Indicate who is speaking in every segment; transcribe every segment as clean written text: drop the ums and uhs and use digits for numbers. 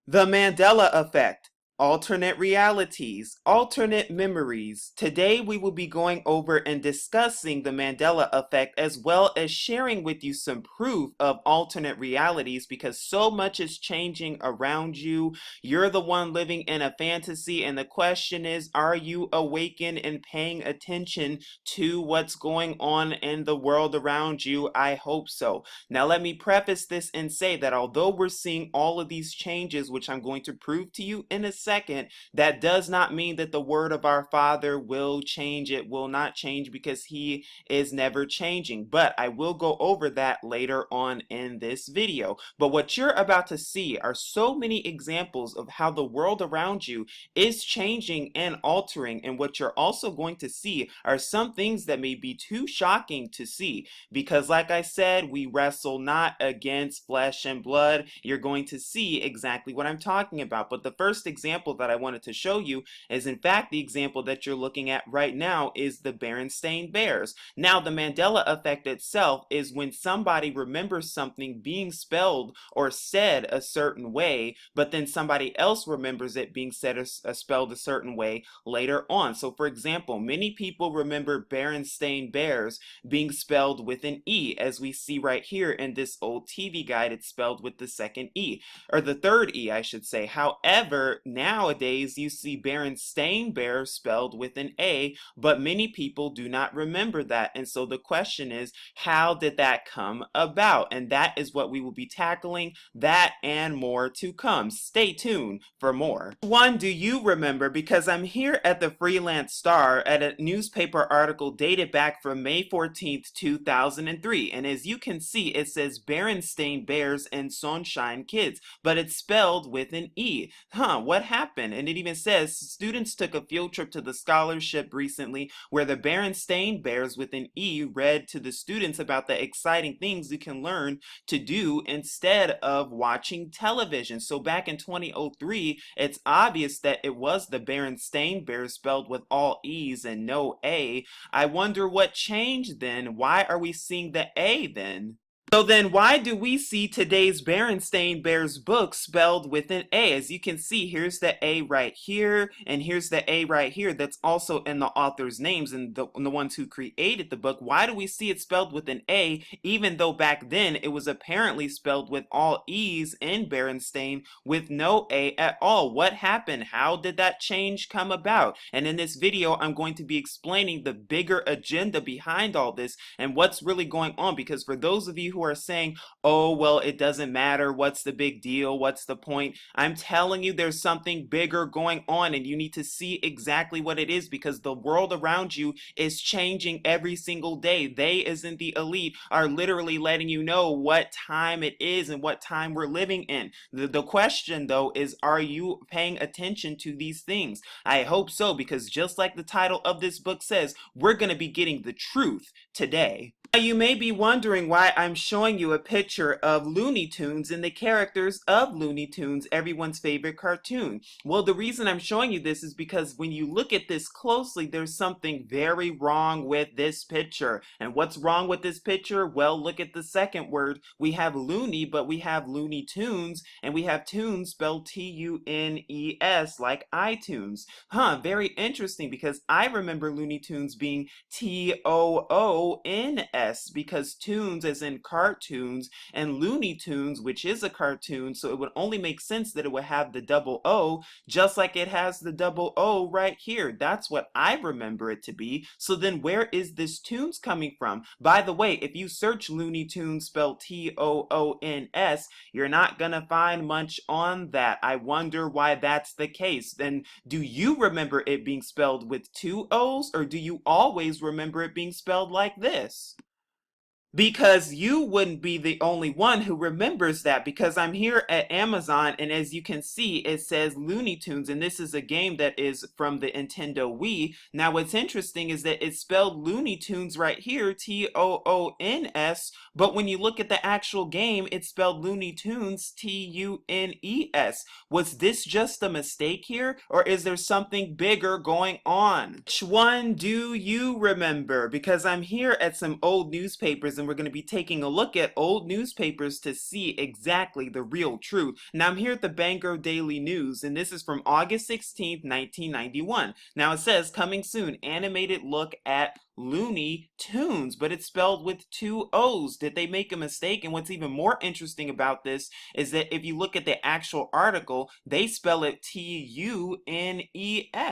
Speaker 1: The Mandela effect, alternate realities, alternate memories. Today we will be going over and discussing the Mandela effect as well as sharing with you some proof of alternate realities because so much is changing around you. You're the one living in a fantasy and the question is, are you awakened and paying attention to what's going on in the world around you? I hope so. Now let me preface this and say that although we're seeing all of these changes, which I'm going to prove to you in a second, that does not mean that the word of our Father will change. It will not change because he is never changing. But I will go over that later on in this video. But what you're about to see are so many examples of how the world around you is changing and altering. And what you're also going to see are some things that may be too shocking to see. Because like I said, we wrestle not against flesh and blood. You're going to see exactly what I'm talking about. But the first example that I wanted to show you is in fact the example that you're looking at right now is the Berenstain Bears. Now the Mandela effect itself is when somebody remembers something being spelled or said a certain way, but then somebody else remembers it being said or spelled a certain way later on. So for example, many people remember Berenstain Bears being spelled with an E, as we see right here in this old TV guide. It's spelled with the second E, or the third E, I should say. However, nowadays you see Berenstain Bears spelled with an A, but many people do not remember that. And so the question is, how did that come about? And that is what we will be tackling, that and more to come. Stay tuned for more. One, do you remember? Because I'm here at the Freelance Star at a newspaper article dated back from May 14th, 2003. And as you can see, it says Berenstain Bears and Sunshine Kids, but it's spelled with an E. What happened? And it even says students took a field trip to the scholarship recently where the Berenstain Bears with an E read to the students about the exciting things you can learn to do instead of watching television. So back in 2003, it's obvious that it was the Berenstain Bears spelled with all E's and no A. I wonder what changed then. Why are we seeing the A then? So then why do we see today's Berenstain Bears book spelled with an A? As you can see, here's the A right here, and here's the A right here that's also in the author's names and the ones who created the book. Why do we see it spelled with an A, even though back then it was apparently spelled with all E's in Berenstain with no A at all? What happened? How did that change come about? And in this video, I'm going to be explaining the bigger agenda behind all this and what's really going on, because for those of you who are saying, oh, well, it doesn't matter, what's the big deal, what's the point? I'm telling you there's something bigger going on and you need to see exactly what it is, because the world around you is changing every single day. They, as in the elite, are literally letting you know what time it is and what time we're living in. The question though is, are you paying attention to these things? I hope so, because just like the title of this book says, we're going to be getting the truth today. Now, you may be wondering why I'm showing you a picture of Looney Tunes and the characters of Looney Tunes, everyone's favorite cartoon. Well, the reason I'm showing you this is because when you look at this closely, there's something very wrong with this picture. And what's wrong with this picture? Well, look at the second word. We have Looney, but we have Looney Tunes, and we have tunes spelled T-U-N-E-S, like iTunes. Very interesting, because I remember Looney Tunes being T-O-O-N-S, because tunes as in cartoons, and Looney Tunes, which is a cartoon, so it would only make sense that it would have the double O, just like it has the double O right here. That's what I remember it to be. So then where is this tunes coming from? By the way, if you search Looney Tunes spelled T-O-O-N-S, you're not gonna find much on that. I wonder why that's the case. Then do you remember it being spelled with two O's, or do you always remember it being spelled like this? Because you wouldn't be the only one who remembers that, because I'm here at Amazon and as you can see it says Looney Tunes, and this is a game that is from the Nintendo Wii. Now what's interesting is that it's spelled Looney Tunes right here, T-O-O-N-S, but when you look at the actual game it's spelled Looney Tunes, T-U-N-E-S. Was this just a mistake here, or is there something bigger going on? Which one do you remember? Because I'm here at some old newspapers, and and we're going to be taking a look at old newspapers to see exactly the real truth. Now, I'm here at the Bangor Daily News, and this is from August 16th, 1991. Now, it says, coming soon, animated look at Looney Tunes, but it's spelled with two O's. Did they make a mistake? And what's even more interesting about this is that if you look at the actual article, they spell it Tunes.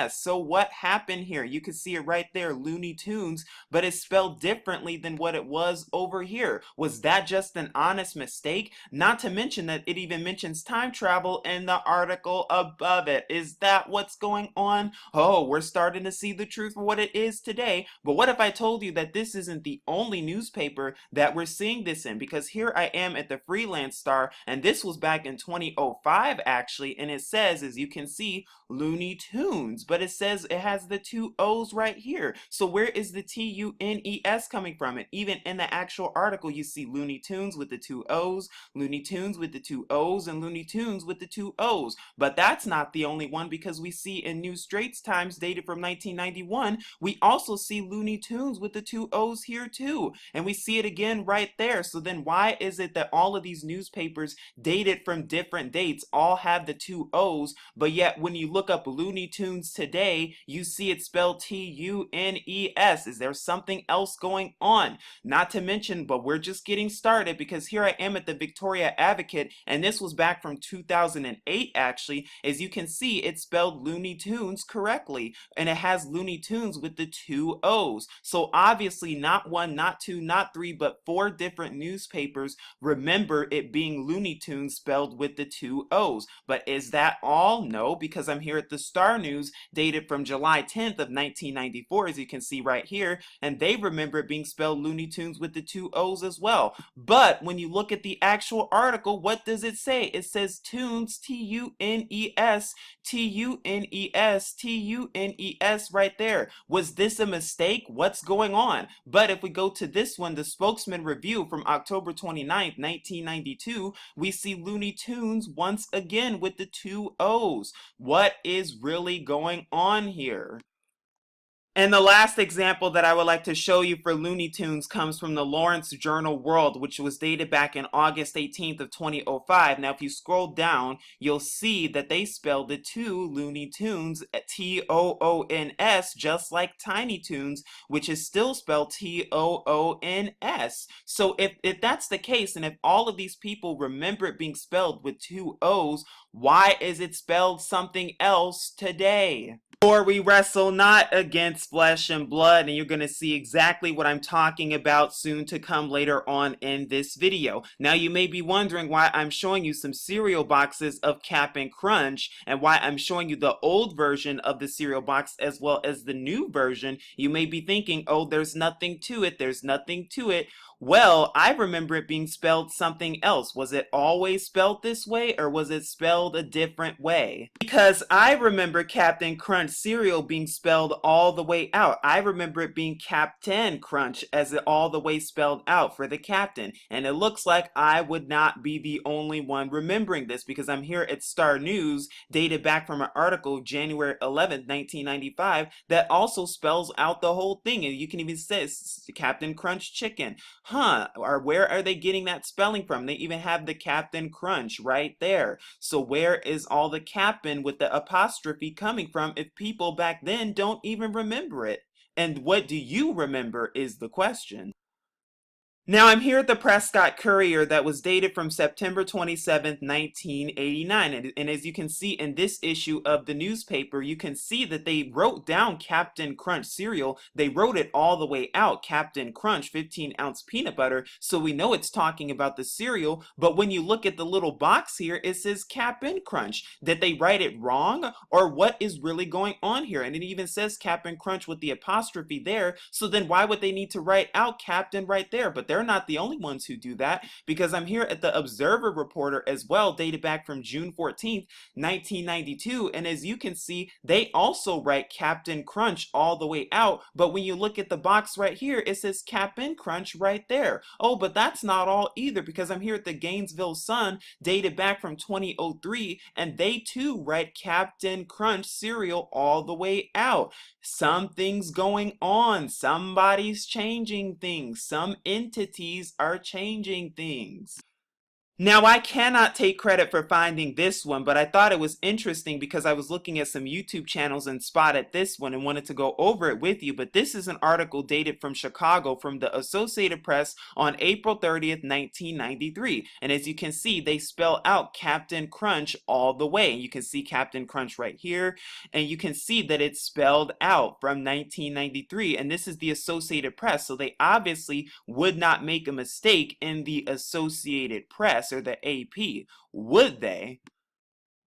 Speaker 1: So what happened here? You can see it right there, Looney Tunes, but it's spelled differently than what it was over here. Was that just an honest mistake? Not to mention that it even mentions time travel in the article above it. Is that what's going on? Oh, we're starting to see the truth for what it is today. But what if I told you that this isn't the only newspaper that we're seeing this in? Because here I am at the Freelance Star, and this was back in 2005 actually, and it says, as you can see, Looney Tunes, but it says it has the two O's right here. So where is the Tunes coming from? And even in the actual article, you see Looney Tunes with the two O's, Looney Tunes with the two O's, and Looney Tunes with the two O's. But that's not the only one, because we see in New Straits Times dated from 1991, we also see Looney Tunes with the two O's here too. And we see it again right there. So then why is it that all of these newspapers dated from different dates all have the two O's, but yet when you look up Looney Tunes today, you see it spelled Tunes? Is there something else going on? Not to mention, but we're just getting started, because here I am at the Victoria Advocate, and this was back from 2008 actually. As you can see, it spelled Looney Tunes correctly, and it has Looney Tunes with the two O's. So obviously not one, not two, not three, but four different newspapers remember it being Looney Tunes spelled with the two O's. But is that all? No, because I'm here at the Star News dated from July 10th of 1994, as you can see right here, and they remember it being spelled Looney Tunes with the two O's as well. But when you look at the actual article, what does it say? It says Tunes, Tunes, Tunes, Tunes right there. Was this a mistake? What's going on? But if we go to this one, the Spokesman Review from October 29th, 1992, we see Looney Tunes once again with the two O's. What is really going on here? And the last example that I would like to show you for Looney Tunes comes from the Lawrence Journal World, which was dated back in August 18th of 2005. Now, if you scroll down, you'll see that they spelled the two Looney Tunes, Toons, just like Tiny Toons, which is still spelled Toons. So if that's the case, and if all of these people remember it being spelled with two O's, why is it spelled something else today? For we wrestle not against flesh and blood, and you're going to see exactly what I'm talking about soon to come later on in this video. Now, you may be wondering why I'm showing you some cereal boxes of Cap'n Crunch, and why I'm showing you the old version of the cereal box as well as the new version. You may be thinking, oh, there's nothing to it, there's nothing to it. Well, I remember it being spelled something else. Was it always spelled this way, or was it spelled a different way? Because I remember Captain Crunch cereal being spelled all the way out. I remember it being Captain Crunch as it all the way spelled out for the captain. And it looks like I would not be the only one remembering this, because I'm here at Star News, dated back from an article January 11th, 1995, that also spells out the whole thing. And you can even say Captain Crunch Chicken. Or where are they getting that spelling from? They even have the Captain Crunch right there. So where is all the Captain with the apostrophe coming from if people back then don't even remember it? And what do you remember is the question. Now, I'm here at the Prescott Courier that was dated from September 27th, 1989. And as you can see in this issue of the newspaper, you can see that they wrote down Captain Crunch cereal. They wrote it all the way out, Captain Crunch 15-ounce peanut butter. So we know it's talking about the cereal. But when you look at the little box here, it says Cap'n Crunch. Did they write it wrong? Or what is really going on here? And it even says Cap'n Crunch with the apostrophe there. So then why would they need to write out Captain right there? But they're not the only ones who do that, because I'm here at the Observer Reporter as well, dated back from June 14th, 1992, and as you can see, they also write Captain Crunch all the way out, but when you look at the box right here, it says Cap'n Crunch right there. Oh, but that's not all either, because I'm here at the Gainesville Sun, dated back from 2003, and they too write Captain Crunch cereal all the way out. Something's going on. Somebody's changing things. Some entity entities are changing things. Now, I cannot take credit for finding this one, but I thought it was interesting because I was looking at some YouTube channels and spotted this one and wanted to go over it with you. But this is an article dated from Chicago from the Associated Press on April 30th, 1993. And as you can see, they spell out Captain Crunch all the way. You can see Captain Crunch right here, and you can see that it's spelled out from 1993. And this is the Associated Press, so they obviously would not make a mistake in the Associated Press or the AP, would they?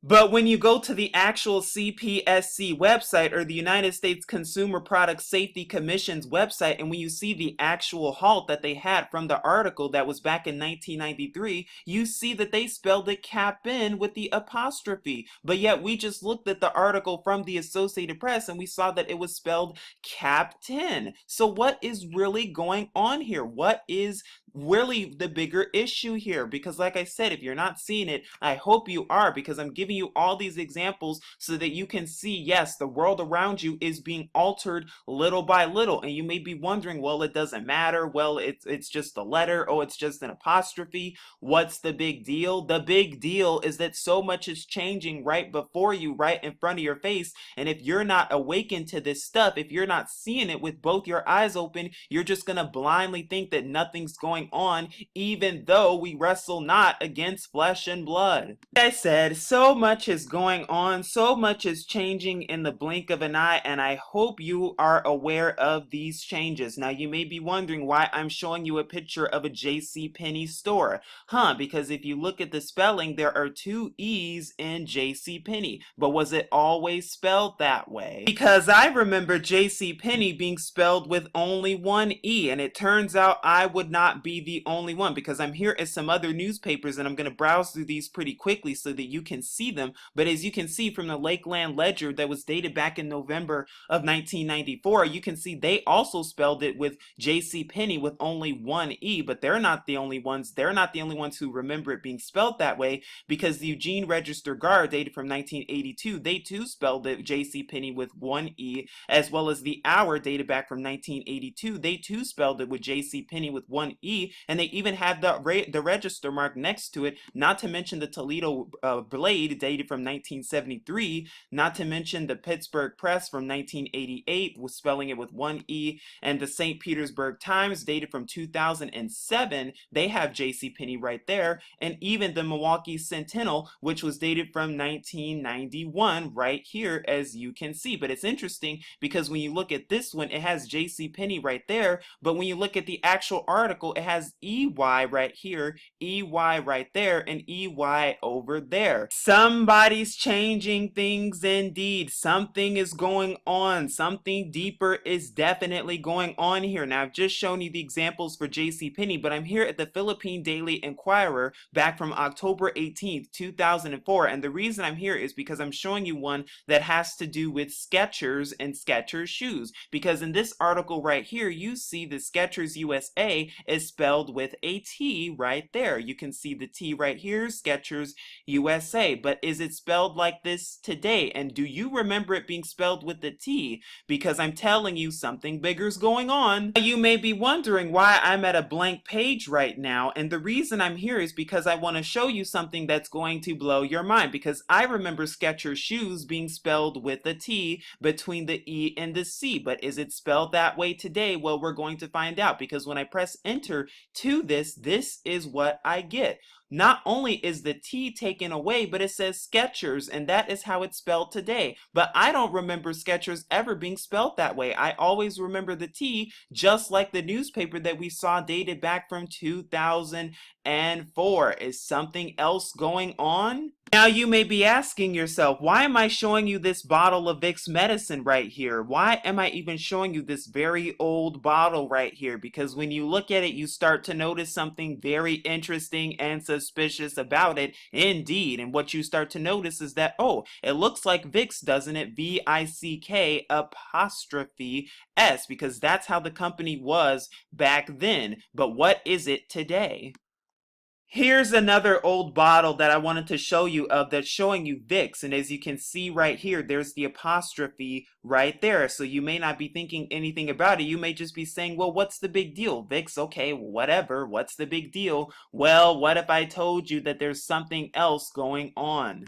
Speaker 1: But when you go to the actual CPSC website or the United States Consumer Product Safety Commission's website, and when you see the actual halt that they had from the article that was back in 1993, you see that they spelled it Cap'n with the apostrophe. But yet we just looked at the article from the Associated Press and we saw that it was spelled Captain. So what is really going on here? What is really the bigger issue here? Because like I said, if you're not seeing it, I hope you are, because I'm giving you all these examples so that you can see, yes, the world around you is being altered little by little. And you may be wondering, well, it doesn't matter. Well, it's just a letter. Oh, it's just an apostrophe. What's the big deal? The big deal is that so much is changing right before you, right in front of your face. And if you're not awakened to this stuff, if you're not seeing it with both your eyes open, you're just going to blindly think that nothing's going on, even though we wrestle not against flesh and blood. Like I said, so much is going on, so much is changing in the blink of an eye, and I hope you are aware of these changes. Now, you may be wondering why I'm showing you a picture of a JCPenney store. Because if you look at the spelling, there are two E's in JCPenney. But was it always spelled that way? Because I remember JCPenney being spelled with only one E, and it turns out I would not be the only one, because I'm here at some other newspapers and I'm going to browse through these pretty quickly so that you can see them. But as you can see from the Lakeland Ledger that was dated back in November of 1994, you can see they also spelled it with JCPenney with only one E, but they're not the only ones. They're not the only ones who remember it being spelled that way, because the Eugene Register Guard, dated from 1982, they too spelled it JCPenney with one E, as well as the Hour, dated back from 1982, they too spelled it with JCPenney with one E, and they even had the register mark next to it, not to mention the Toledo Blade, dated from 1973, not to mention the Pittsburgh Press from 1988, was spelling it with one E, and the St. Petersburg Times, dated from 2007, they have JCPenney right there, and even the Milwaukee Sentinel, which was dated from 1991, right here, as you can see. But it's interesting because when you look at this one, it has JCPenney right there, but when you look at the actual article, it has EY right here, EY right there, and EY over there. Somebody's changing things indeed. Something is going on. Something deeper is definitely going on here. Now, I've just shown you the examples for JCPenney, but I'm here at the Philippine Daily Inquirer back from October 18th, 2004, and the reason I'm here is because I'm showing you one that has to do with Skechers and Skechers shoes, because in this article right here, you see the Skechers USA is spelled with a T right there. You can see the T right here, Skechers USA, but is it spelled like this today? And do you remember it being spelled with the T? Because I'm telling you, something bigger's going on. You may be wondering why I'm at a blank page right now, and the reason I'm here is because I want to show you something that's going to blow your mind, because I remember Skechers shoes being spelled with a T between the E and the C, but is it spelled that way today? Well, we're going to find out, because when I press enter to this is what I get. Not only is the T taken away, but it says Skechers, and that is how it's spelled today. But I don't remember Skechers ever being spelled that way. I always remember the T, just like the newspaper that we saw dated back from 2004. Is something else going on? Now you may be asking yourself, why am I showing you this bottle of Vicks medicine right here? Why am I even showing you this very old bottle right here? Because when you look at it, you start to notice something very interesting and suspicious about it indeed. And what you start to notice is that, oh, it looks like Vicks, doesn't it? V-I-C-K apostrophe S, because that's how the company was back then. But what is it today? Here's another old bottle that I wanted to show you of that's showing you Vicks. And as you can see right here, there's the apostrophe right there. So you may not be thinking anything about it. You may just be saying, well, what's the big deal? Vicks, okay, whatever. What's the big deal? Well, what if I told you that there's something else going on?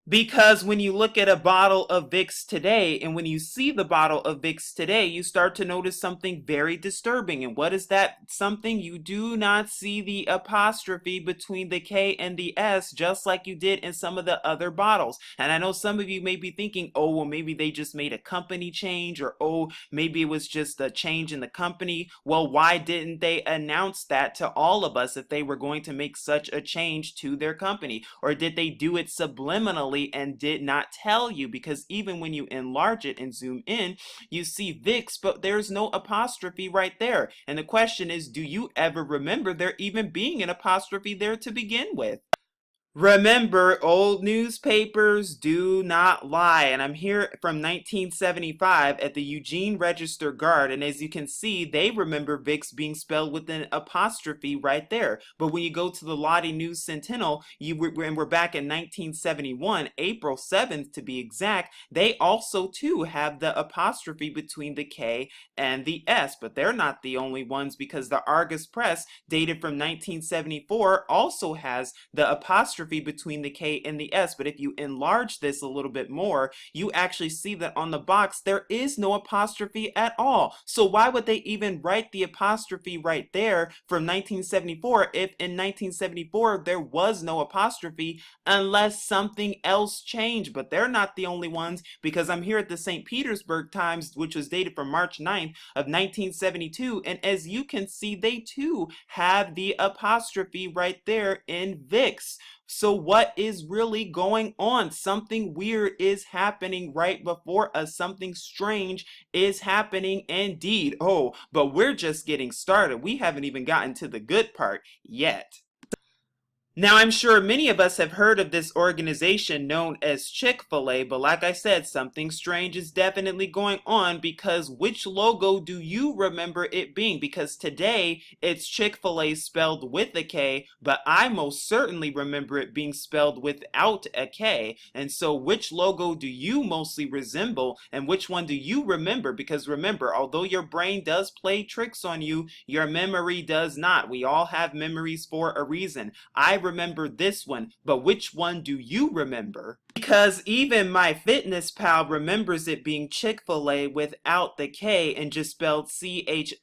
Speaker 1: Because when you look at a bottle of Vicks today, and when you see the bottle of Vicks today, you start to notice something very disturbing. And what is that something? You do not see the apostrophe between the K and the S, just like you did in some of the other bottles. And I know some of you may be thinking, oh, well, maybe they just made a company change, or oh, maybe it was just a change in the company. Well, why didn't they announce that to all of us if they were going to make such a change to their company? Or did they do it subliminally and did not tell you? Because even when you enlarge it and zoom in, you see Vicks, but there's no apostrophe right there. And the question is, do you ever remember there even being an apostrophe there to begin with? Remember, old newspapers do not lie. And I'm here from 1975 at the Eugene Register Guard. And as you can see, they remember Vicks being spelled with an apostrophe right there. But when you go to the Lottie News Sentinel, and we're back in 1971, April 7th to be exact, they also too have the apostrophe between the K and the S. But they're not the only ones, because the Argus Press, dated from 1974, also has the apostrophe between the K and the S. But if you enlarge this a little bit more, you actually see that on the box there is no apostrophe at all. So why would they even write the apostrophe right there from 1974 if in 1974 there was no apostrophe, unless something else changed? But they're not the only ones, because I'm here at the St. Petersburg Times, which was dated from March 9th of 1972, and as you can see, they too have the apostrophe right there in Vicks. So what is really going on? Something weird is happening right before us. Something strange is happening indeed. Oh, but we're just getting started. We haven't even gotten to the good part yet. Now, I'm sure many of us have heard of this organization known as Chick-fil-A, but like I said, something strange is definitely going on, because which logo do you remember it being? Because today, it's Chick-fil-A spelled with a K, but I most certainly remember it being spelled without a K. And so which logo do you mostly resemble, and which one do you remember? Because remember, although your brain does play tricks on you, your memory does not. We all have memories for a reason. I remember this one, but which one do you remember? Because even my fitness pal remembers it being Chick-fil-A without the K and just spelled CHIC-FIL-A.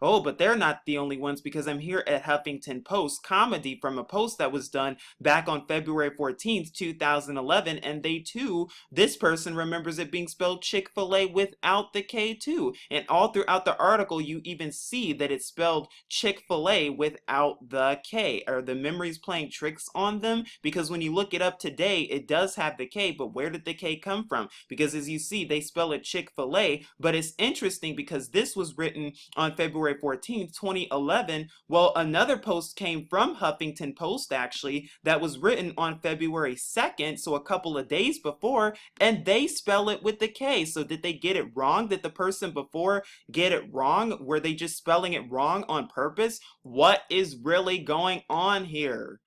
Speaker 1: Oh, but they're not the only ones, because I'm here at Huffington Post Comedy from a post that was done back on February 14th, 2011, and they too, this person remembers it being spelled Chick-fil-A without the K too. And all throughout the article, you even see that it's spelled Chick-fil-A without the K. Are the memories playing tricks on them? Because when you look it up today, it does have the K, but where did the K come from? Because as you see, they spell it Chick-fil-A, but it's interesting because this was written on February 14th, 2011. Well, another post came from Huffington Post, actually, that was written on February 2nd, so a couple of days before, and they spell it with the K. So did they get it wrong? Did the person before get it wrong? Were they just spelling it wrong on purpose? What is really going on here?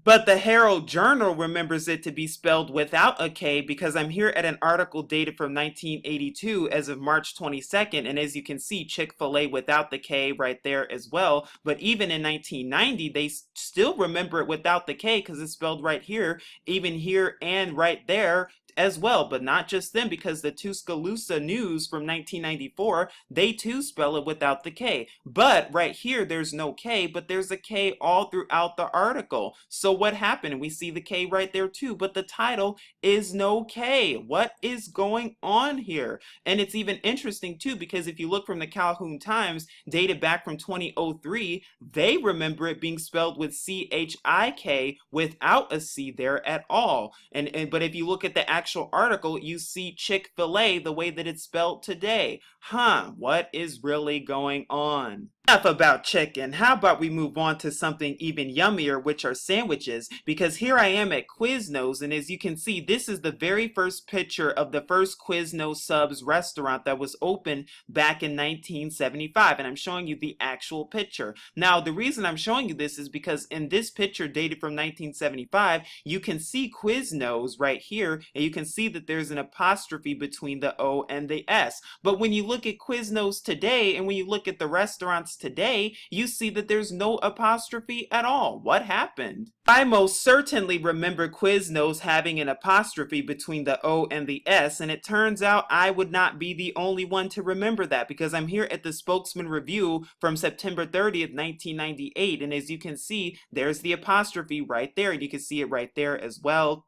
Speaker 1: But the Herald Journal remembers it to be spelled without a K, because I'm here at an article dated from 1982 as of March 22nd, and as you can see, Chick-fil-A without the K right there as well. But even in 1990, they still remember it without the K, because it's spelled right here, even here and right there as well. But not just them, because the Tuscaloosa News from 1994, they too spell it without the K. But right here, there's no K, but there's a K all throughout the article. So what happened? We see the K right there too, but the title is no K. What is going on here? And it's even interesting too, because if you look from the Calhoun Times, dated back from 2003, they remember it being spelled with CHIK without a C there at all. But if you look at the actual article, you see Chick-fil-A the way that it's spelled today. What is really going on? Enough about chicken. How about we move on to something even yummier, which are sandwiches? Because here I am at Quiznos, and as you can see, this is the very first picture of the first Quiznos Subs restaurant that was opened back in 1975, and I'm showing you the actual picture. Now, the reason I'm showing you this is because in this picture dated from 1975, you can see Quiznos right here, and you can see that there's an apostrophe between the O and the S. But when you look at Quiznos today, and when you look at the restaurants today, you see that there's no apostrophe at all. What happened? I most certainly remember Quiznos having an apostrophe between the O and the S, and it turns out I would not be the only one to remember that, because I'm here at the Spokesman Review from September 30th, 1998, and as you can see, there's the apostrophe right there, and you can see it right there as well.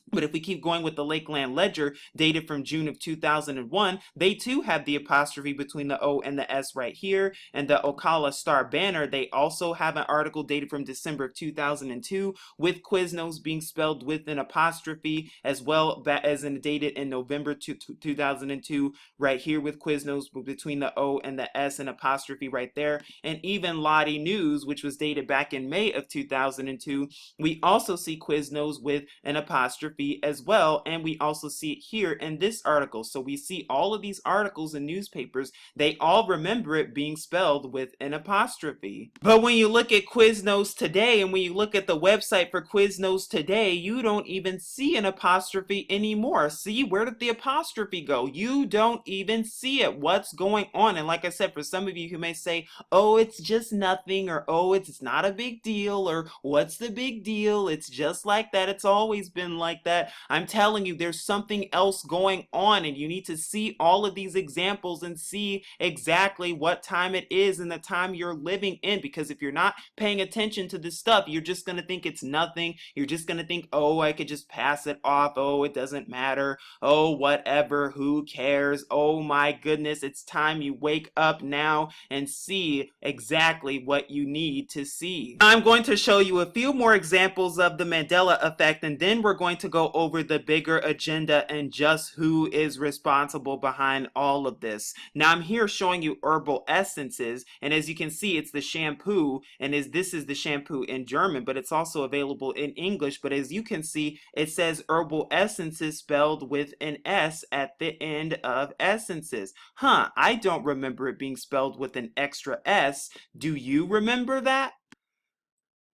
Speaker 1: But if we keep going with the Lakeland Ledger, dated from June of 2001, they too have the apostrophe between the O and the S right here. And the Ocala Star Banner, they also have an article dated from December of 2002 with Quiznos being spelled with an apostrophe, as well as dated in November 2002, right here with Quiznos between the O and the S and apostrophe right there. And even Lottie News, which was dated back in May of 2002, we also see Quiznos with an apostrophe as well, and we also see it here in this article. So we see all of these articles and newspapers, they all remember it being spelled with an apostrophe. But when you look at Quiznos today, and when you look at the website for Quiznos today, you don't even see an apostrophe anymore. See, where did the apostrophe go? You don't even see it. What's going on? And like I said, for some of you who may say, oh, it's just nothing, or oh, it's not a big deal, or what's the big deal? It's just like that. It's always been like that. I'm telling you, there's something else going on, and you need to see all of these examples and see exactly what time it is and the time you're living in, because if you're not paying attention to this stuff, you're just going to think it's nothing. You're just going to think, oh, I could just pass it off. Oh, it doesn't matter. Oh, whatever. Who cares? Oh my goodness. It's time you wake up now and see exactly what you need to see. I'm going to show you a few more examples of the Mandela effect, and then we're going to go over the bigger agenda and just who is responsible behind all of this. Now I'm here showing you herbal essences, and as you can see, it's the shampoo, and this is the shampoo in German, but it's also available in English. But as you can see, it says herbal essences spelled with an S at the end of essences. I don't remember it being spelled with an extra S. Do you remember that?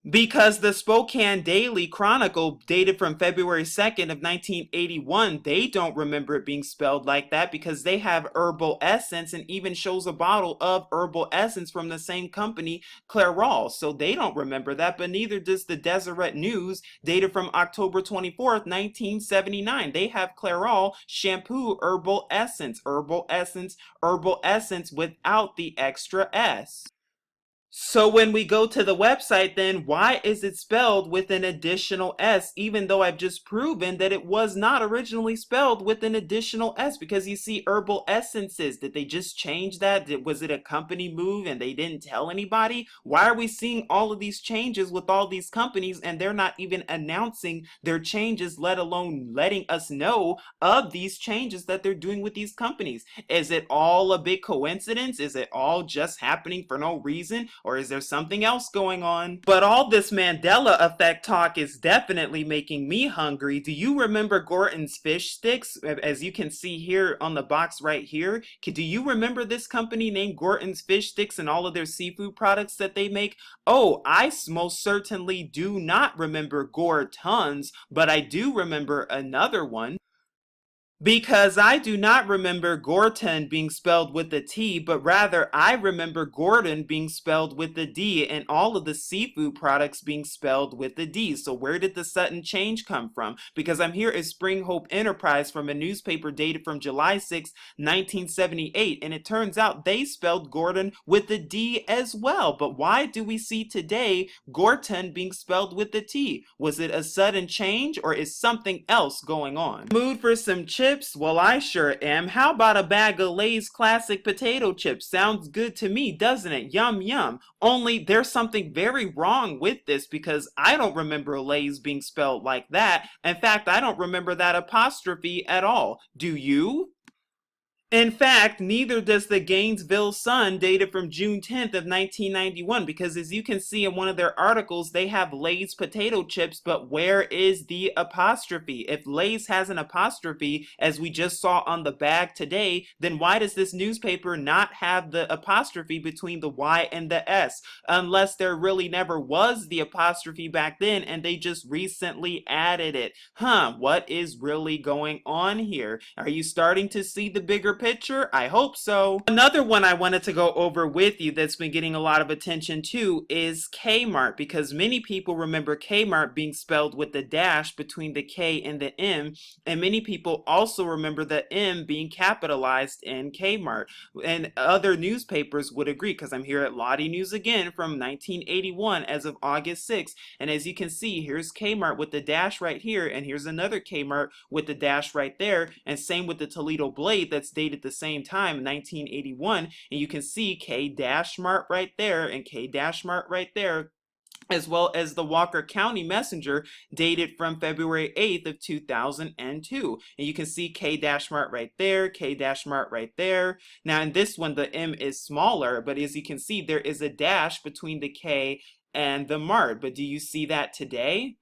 Speaker 1: Because the Spokane Daily Chronicle, dated from February 2nd of 1981, they don't remember it being spelled like that, because they have herbal essence, and even shows a bottle of herbal essence from the same company, Clairol. So they don't remember that, but neither does the Deseret News, dated from October 24th, 1979. They have Clairol shampoo herbal essence, herbal essence, herbal essence without the extra S. So when we go to the website, then why is it spelled with an additional S, even though I've just proven that it was not originally spelled with an additional S? Because you see herbal essences, did they just change that? Was it a company move and they didn't tell anybody? Why are we seeing all of these changes with all these companies, and they're not even announcing their changes, let alone letting us know of these changes that they're doing with these companies? Is it all a big coincidence? Is it all just happening for no reason? Or is there something else going on? But all this Mandela effect talk is definitely making me hungry. Do you remember Gorton's fish sticks? As you can see here on the box right here, do you remember this company named Gorton's Fish Sticks and all of their seafood products that they make? Oh, I most certainly do not remember Gorton's, but I do remember another one. Because I do not remember Gorton being spelled with a T, but rather I remember Gordon being spelled with a D, and all of the seafood products being spelled with a D. So where did the sudden change come from? Because I'm here at Spring Hope Enterprise from a newspaper dated from July 6, 1978, and it turns out they spelled Gordon with a D as well. But why do we see today Gorton being spelled with a T? Was it a sudden change, or is something else going on? Mood for some chips? Well, I sure am. How about a bag of Lay's classic potato chips? Sounds good to me, doesn't it? Yum yum. Only there's something very wrong with this, because I don't remember Lay's being spelled like that. In fact, I don't remember that apostrophe at all. Do you? In fact, neither does the Gainesville Sun, dated from June 10th of 1991, because as you can see in one of their articles, they have Lay's potato chips, but where is the apostrophe? If Lay's has an apostrophe, as we just saw on the bag today, then why does this newspaper not have the apostrophe between the Y and the S? Unless there really never was the apostrophe back then and they just recently added it. What is really going on here? Are you starting to see the bigger picture? I hope so. Another one I wanted to go over with you that's been getting a lot of attention too is Kmart, because many people remember Kmart being spelled with the dash between the K and the M, and many people also remember the M being capitalized in Kmart. And other newspapers would agree, because I'm here at Lottie News again from 1981 as of August 6th, and as you can see, here's Kmart with the dash right here, and here's another Kmart with the dash right there, and same with the Toledo Blade that's dated the same time, 1981, and you can see K-Mart right there and K-Mart right there, as well as the Walker County Messenger, dated from February 8th of 2002. And you can see K-Mart right there, K-Mart right there. Now in this one, the M is smaller, but as you can see, there is a dash between the K and the Mart. But do you see that today?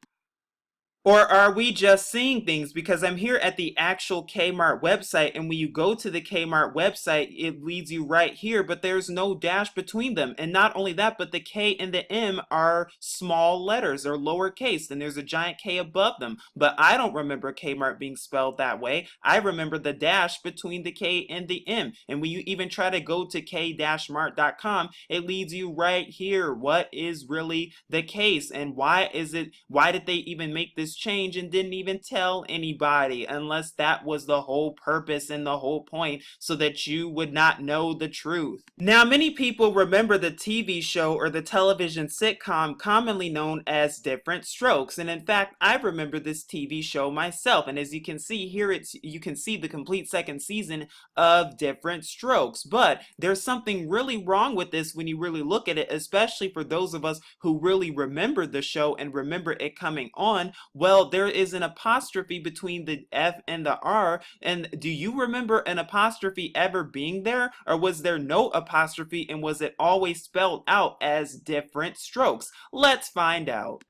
Speaker 1: Or are we just seeing things? Because I'm here at the actual Kmart website, and when you go to the Kmart website, it leads you right here, but there's no dash between them. And not only that, but the K and the M are small letters or lowercase, and there's a giant K above them. But I don't remember Kmart being spelled that way. I remember the dash between the K and the M. And when you even try to go to k-mart.com, it leads you right here. What is really the case? And why did they even make this change and didn't even tell anybody, unless that was the whole purpose and the whole point, so that you would not know the truth? Now, many people remember the TV show or the television sitcom commonly known as Different Strokes, and in fact, I remember this TV show myself, and as you can see here, you can see the complete second season of Different Strokes. But there's something really wrong with this when you really look at it, especially for those of us who really remember the show and remember it coming on. Well, there is an apostrophe between the F and the R, and do you remember an apostrophe ever being there? Or was there no apostrophe, and was it always spelled out as Different Strokes? Let's find out.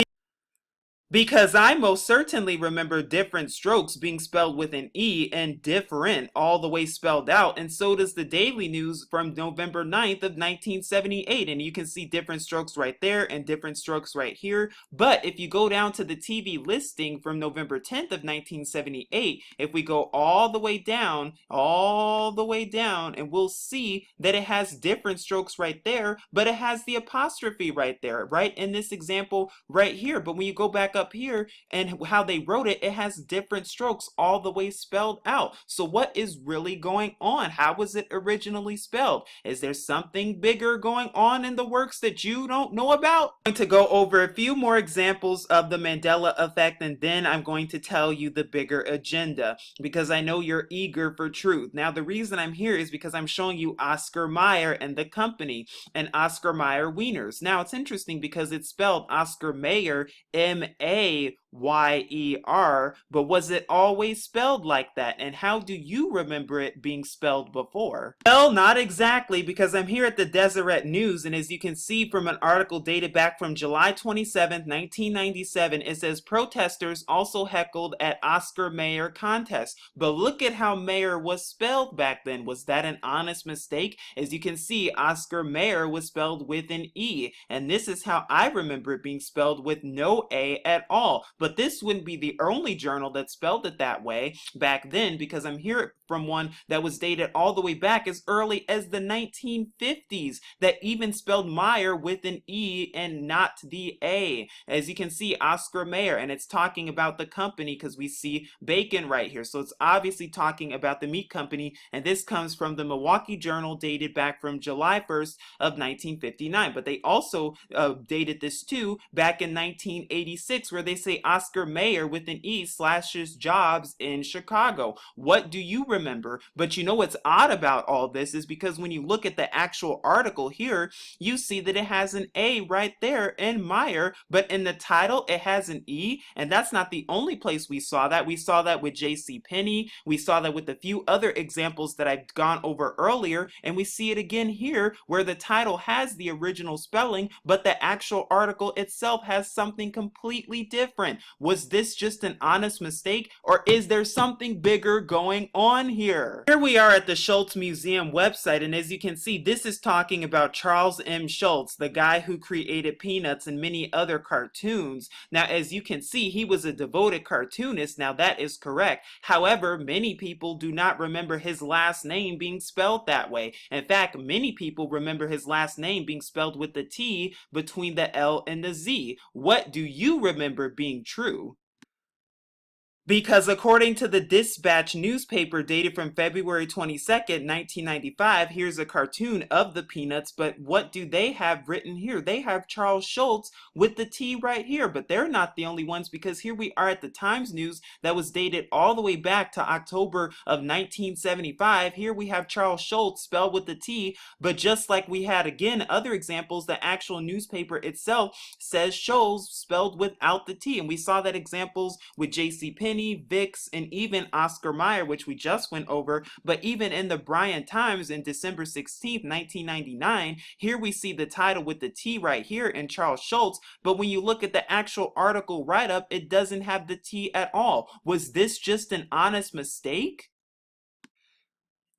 Speaker 1: Because I most certainly remember Different Strokes being spelled with an E and different all the way spelled out, and so does the Daily News from November 9th of 1978, and you can see Different Strokes right there and Different Strokes right here. But if you go down to the TV listing from November 10th of 1978, if we go all the way down, and we'll see that it has Different Strokes right there, but it has the apostrophe right there, right in this example right here. But when you go back up here and how they wrote it, it has Different Strokes all the way spelled out. So what is really going on? How was it originally spelled? Is there something bigger going on in the works that you don't know about? I'm going to go over a few more examples of the Mandela effect, and then I'm going to tell you the bigger agenda, because I know you're eager for truth. Now, the reason I'm here is because I'm showing you Oscar Mayer and the company, and Oscar Mayer Wieners. Now, it's interesting because it's spelled Oscar Mayer, Mayer, but was it always spelled like that? And how do you remember it being spelled before? Well, not exactly, because I'm here at the Deseret News, and as you can see from an article dated back from July 27th, 1997, it says protesters also heckled at Oscar Mayer contest. But look at how Mayer was spelled back then. Was that an honest mistake? As you can see, Oscar Mayer was spelled with an E, and this is how I remember it being spelled with no A at all. But this wouldn't be the only journal that spelled it that way back then, because I'm here from one that was dated all the way back as early as the 1950s that even spelled Meyer with an E and not the A. As you can see, Oscar Mayer, and it's talking about the company because we see bacon right here. So it's obviously talking about the meat company, and this comes from the Milwaukee Journal dated back from July 1st of 1959. But they also dated this too back in 1986 6 where they say Oscar Mayer with an E slashes jobs in Chicago. What do you remember? But you know what's odd about all this is because when you look at the actual article here, you see that it has an A right there in Meyer, but in the title it has an E, and that's not the only place we saw that. We saw that with J.C. Penney. We saw that with a few other examples that I've gone over earlier, and we see it again here where the title has the original spelling, but the actual article itself has something completely different. Was this just an honest mistake, or is there something bigger going on here? Here we are at the Schultz Museum website, and as you can see, this is talking about Charles M. Schultz, the guy who created Peanuts and many other cartoons. Now, as you can see, he was a devoted cartoonist. Now, that is correct. However, many people do not remember his last name being spelled that way. In fact, many people remember his last name being spelled with the T between the L and the Z. What do you remember being true? Because according to the Dispatch newspaper dated from February 22nd, 1995, here's a cartoon of the Peanuts, but what do they have written here? They have Charles Schultz with the T right here, but they're not the only ones because here we are at the Times News that was dated all the way back to October of 1975. Here we have Charles Schultz spelled with the T, but just like we had again other examples, the actual newspaper itself says Schultz spelled without the T, and we saw that examples with J.C. Penney, Vicks, and even Oscar Mayer, which we just went over. But even in the Bryan Times in December 16th, 1999, here we see the title with the T right here in Charles Schultz, but when you look at the actual article write-up, it doesn't have the T at all. Was this just an honest mistake?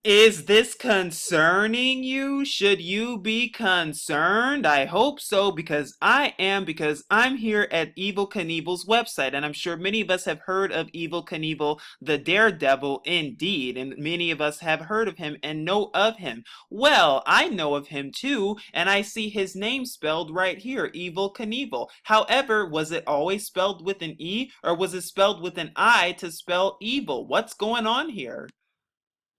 Speaker 1: Is this concerning you? Should you be concerned? I hope so, because I am, because I'm here at Evel Knievel's website, and I'm sure many of us have heard of Evel Knievel, the daredevil indeed, and many of us have heard of him and know of him. Well, I know of him too, and I see his name spelled right here, Evel Knievel. However, was it always spelled with an E, or was it spelled with an I to spell evil? What's going on here?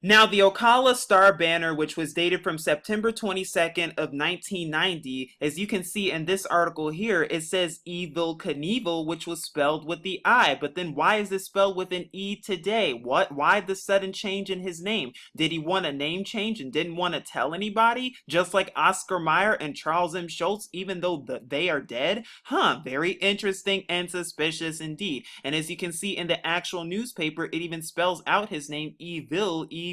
Speaker 1: Now, the Ocala Star banner, which was dated from September 22nd of 1990, as you can see in this article here, it says Evel Knievel, which was spelled with the I. But then why is it spelled with an E today? Why the sudden change in his name? Did he want a name change and didn't want to tell anybody? Just like Oscar Mayer and Charles M. Schultz, even though they are dead? Very interesting and suspicious indeed. And as you can see in the actual newspaper, it even spells out his name, Evil, Evil.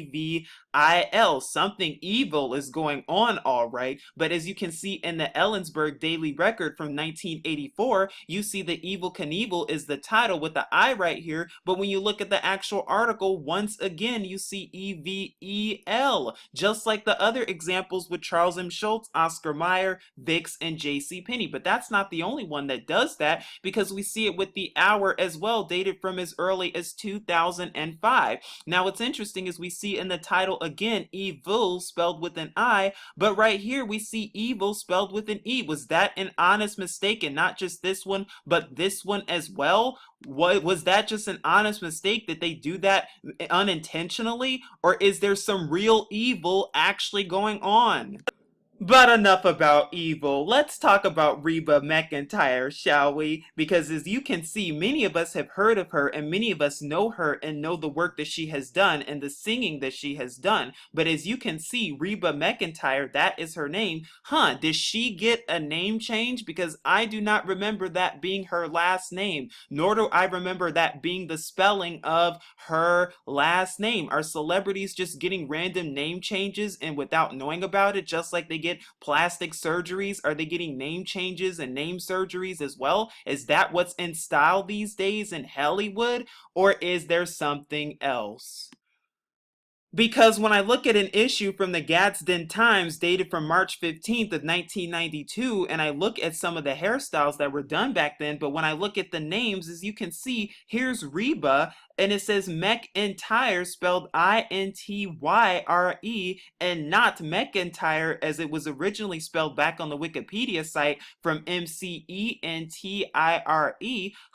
Speaker 1: Something evil is going on, all right. But as you can see in the Ellensburg Daily Record from 1984, you see the Evel Knievel is the title with the I right here. But when you look at the actual article, once again, you see EVEL, just like the other examples with Charles M. Schultz, Oscar Mayer, Vicks, and J.C. Penney. But that's not the only one that does that, because we see it with the hour as well, dated from as early as 2005. Now, what's interesting is we see in the title again, evil spelled with an I, but right here we see evil spelled with an E. Was that an honest mistake, and not just this one, but this one as well? Was that just an honest mistake that they do that unintentionally, or is there some real evil actually going on? But enough about evil. Let's talk about Reba McEntire, shall we? Because as you can see, many of us have heard of her, and many of us know her and know the work that she has done and the singing that she has done. But as you can see, Reba McEntire, that is her name. Did she get a name change? Because I do not remember that being her last name, nor do I remember that being the spelling of her last name. Are celebrities just getting random name changes and without knowing about it, just like they get plastic surgeries? Are they getting name changes and name surgeries as well? Is that what's in style these days in Hollywood? Or is there something else? Because when I look at an issue from the Gadsden Times dated from March 15th of 1992, and I look at some of the hairstyles that were done back then, but when I look at the names, as you can see, here's Reba, and it says McEntire spelled I-N-T-Y-R-E, and not McEntire as it was originally spelled back on the Wikipedia site from M-C-E-N-T-I-R-E.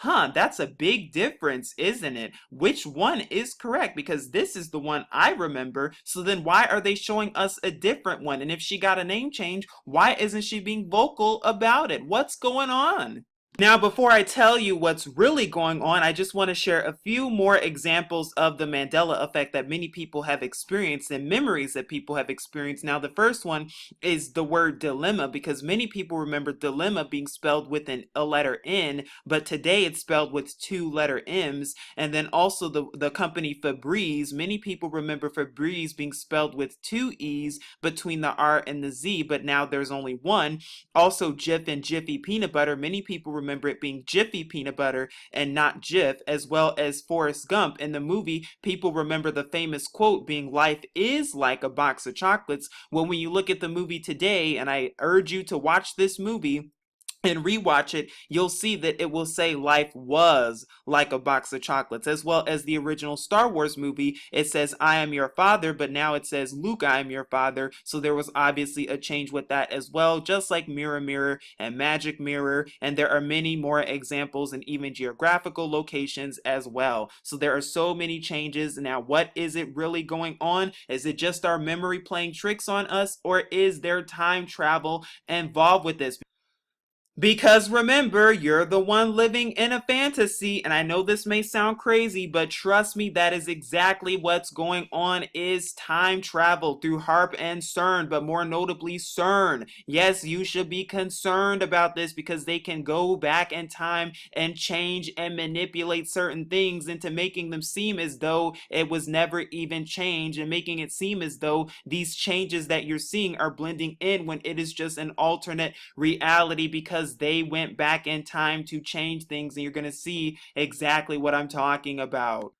Speaker 1: That's a big difference, isn't it? Which one is correct? Because this is the one I remember, so then why are they showing us a different one? And if she got a name change, why isn't she being vocal about it? What's going on? Now, before I tell you what's really going on, I just want to share a few more examples of the Mandela effect that many people have experienced and memories that people have experienced. Now, the first one is the word dilemma, because many people remember dilemma being spelled with a letter N, but today it's spelled with two letter M's. And then also the company Febreze, many people remember Febreze being spelled with two E's between the R and the Z, but now there's only one. Also, Jif and Jiffy peanut butter, many people remember it being Jiffy peanut butter and not Jif, as well as Forrest Gump. In the movie, people remember the famous quote being "Life is like a box of chocolates." Well, when you look at the movie today, and I urge you to watch this movie and rewatch it, you'll see that it will say life was like a box of chocolates, as well as the original Star Wars movie. It says I am your father, but now it says Luke, I am your father. So there was obviously a change with that as well, just like Mirror Mirror and Magic Mirror. And there are many more examples and even geographical locations as well. So there are so many changes. Now, what is it really going on? Is it just our memory playing tricks on us, or is there time travel involved with this? Because remember, you're the one living in a fantasy, and I know this may sound crazy, but trust me, that is exactly what's going on, is time travel through HARP and CERN, but more notably CERN. Yes, you should be concerned about this because they can go back in time and change and manipulate certain things into making them seem as though it was never even changed, and making it seem as though these changes that you're seeing are blending in when it is just an alternate reality, because they went back in time to change things, and you're going to see exactly what I'm talking about.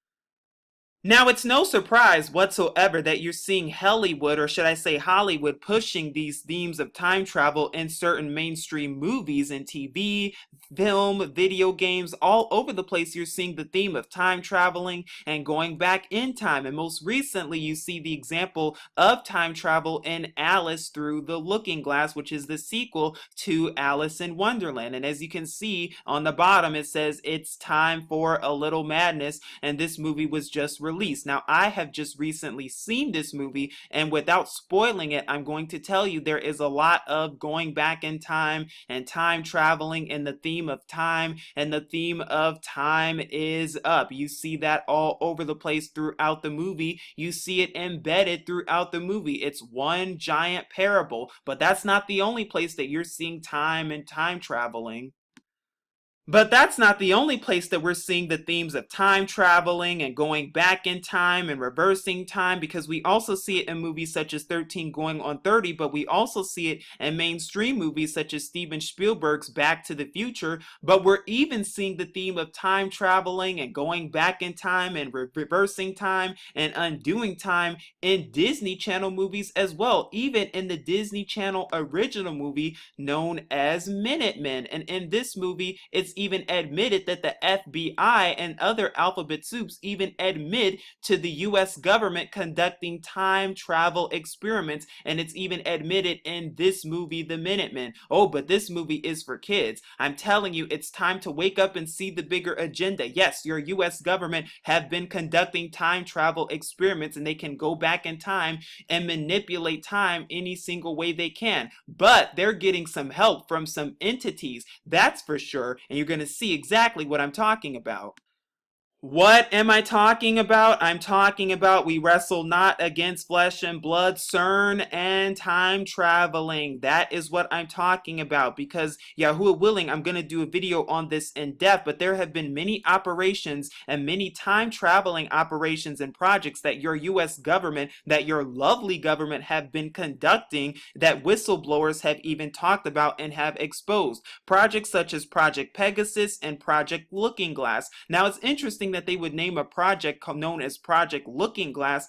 Speaker 1: Now, it's no surprise whatsoever that you're seeing Hollywood, or should I say Hollywood, pushing these themes of time travel in certain mainstream movies and TV, film, video games, all over the place. You're seeing the theme of time traveling and going back in time. And most recently, you see the example of time travel in Alice Through the Looking Glass, which is the sequel to Alice in Wonderland. And as you can see on the bottom, it says it's time for a little madness, and this movie was just released. Now, I have just recently seen this movie, and without spoiling it, I'm going to tell you there is a lot of going back in time and time traveling, and the theme of time, and the theme of time is up. You see that all over the place throughout the movie. You see it embedded throughout the movie. It's one giant parable, but that's not the only place that you're seeing time and time traveling. But that's not the only place that we're seeing the themes of time traveling and going back in time and reversing time, because we also see it in movies such as 13 Going on 30, but we also see it in mainstream movies such as Steven Spielberg's Back to the Future. But we're even seeing the theme of time traveling and going back in time and reversing time and undoing time in Disney Channel movies as well, even in the Disney Channel original movie known as Minutemen. And in this movie, it's even admitted that the FBI and other alphabet soups even admit to the US government conducting time travel experiments, and it's even admitted in this movie, The Minutemen. Oh, but this movie is for kids. I'm telling you, it's time to wake up and see the bigger agenda. Yes, your US government have been conducting time travel experiments, and they can go back in time and manipulate time any single way they can. But they're getting some help from some entities, that's for sure, and you're going to see exactly what I'm talking about. What am I talking about? I'm talking about we wrestle not against flesh and blood, CERN and time traveling. That is what I'm talking about, because Yahuwah willing, I'm going to do a video on this in depth, but there have been many operations and many time traveling operations and projects that your US government, that your lovely government have been conducting, that whistleblowers have even talked about and have exposed. Projects such as Project Pegasus and Project Looking Glass. Now, it's interesting that they would name a project known as Project Looking Glass,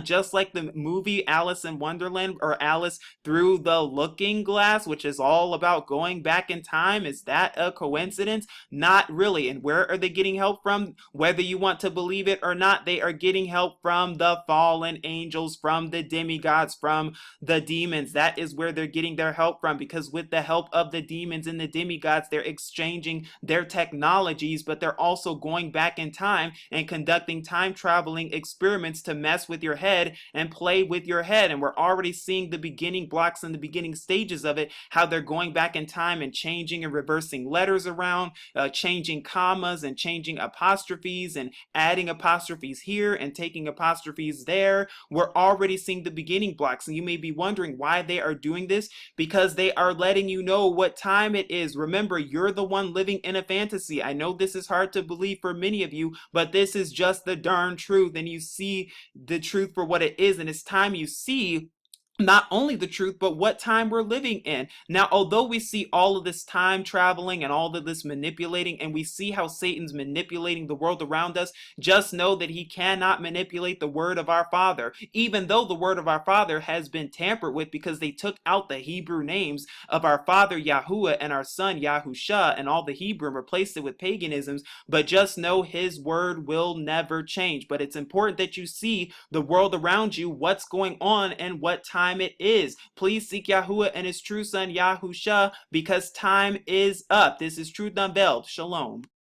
Speaker 1: just like the movie Alice in Wonderland, or Alice Through the Looking Glass, which is all about going back in time. Is that a coincidence? Not really. And where are they getting help from? Whether you want to believe it or not, they are getting help from the fallen angels, from the demigods, from the demons. That is where they're getting their help from, because with the help of the demons and the demigods, they're exchanging their technologies, but they're also going back in time time and conducting time traveling experiments to mess with your head and play with your head. And we're already seeing the beginning blocks and the beginning stages of it, how they're going back in time and changing and reversing letters around, changing commas and changing apostrophes and adding apostrophes here and taking apostrophes there. We're already seeing the beginning blocks, and you may be wondering why they are doing this, because they are letting you know what time it is. Remember, you're the one living in a fantasy. I know this is hard to believe for many of you, but this is just the darn truth, and you see the truth for what it is, and it's time you see not only the truth, but what time we're living in. Now, although we see all of this time traveling and all of this manipulating, and we see how Satan's manipulating the world around us, just know that he cannot manipulate the word of our Father, even though the word of our Father has been tampered with because they took out the Hebrew names of our Father Yahuwah and our Son Yahusha and all the Hebrew and replaced it with paganisms. But just know his word will never change. But it's important that you see the world around you, what's going on, and what time it is. Please seek Yahuwah and his true son Yahusha, because time is up. This is Truth Unveiled. Shalom.